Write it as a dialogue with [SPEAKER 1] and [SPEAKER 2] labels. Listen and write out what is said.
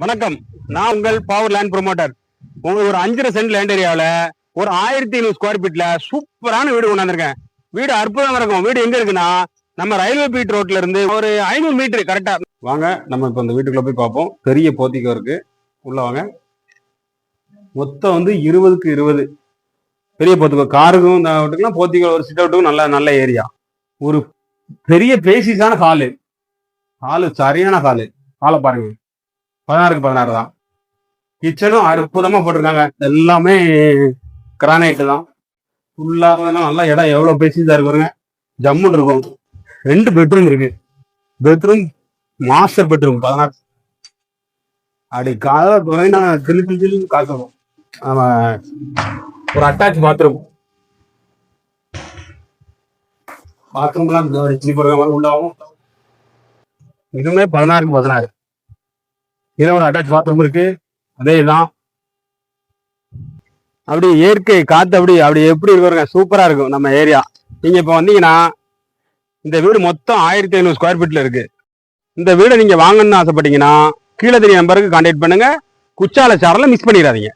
[SPEAKER 1] வணக்கம். நான் உங்கள் பவர் லேண்ட் ப்ரொமோட்டர். உங்களுக்கு ஒரு 5 சென்ட் லேண்ட் ஏரியாவில் ஒரு 1500 ஸ்கொயர் ஃபீட்ல சூப்பரான வீடு கொண்டாந்துருக்கேன். வீடு அற்புதமா இருக்கும். வீடு எங்க இருக்குன்னா நம்ம ரயில்வே பீட் ரோட்ல இருந்து ஒரு 500 மீட்டர் கரெக்டா. வாங்க நம்ம இப்ப இந்த வீட்டுக்குள்ள போய் பார்ப்போம். பெரிய போத்திக்கோ இருக்கு. உள்ள வாங்க. மொத்தம் வந்து 20க்கு 20 பெரிய போத்திக்கோ. காருக்கும் இந்த வீட்டுக்குலாம் போத்திக்கோ ஒரு சிட் அவுட்டுக்கும் நல்ல ஏரியா. ஒரு பெரிய பேசிஸான ஹாலு சரியான ஹாலை பாருங்க. 16க்கு 16 தான். கிச்சனும் அற்புதமா போட்டிருக்காங்க. எல்லாமே கிரானைட் தான். ஃபுல்லா நல்லா இடம் எவ்வளவு பேசிஸா இருக்கு பாருங்க. ஜம்முன்னு இருக்கும். 2 பெட்ரூம் இருக்கு. Bedroom master bedroom 16. அப்படி காலை குறைந்தா திரு காசணும். நம்ம ஒரு அட்டாச் பாத்ரூம்லாம் உள்ளாகும். இதுவுமே 16க்கு 16. இதுல ஒரு அட்டாச் பாத்ரூம் இருக்கு. அதேதான். அப்படி இயற்கை காத்து அப்படி எப்படி இருக்கு, சூப்பரா இருக்கும் நம்ம ஏரியா. நீங்க இப்ப வந்தீங்கன்னா இந்த வீடு மொத்தம் 1500 ஸ்கொயர் ஃபீட்ல இருக்கு. இந்த வீடை நீங்க வாங்கணும்னு ஆசைப்பட்டீங்கன்னா கீழே தெரிய நம்பருக்கு கான்டாக்ட் பண்ணுங்க. குச்சால சாரல மிஸ் பண்ணிடாதீங்க.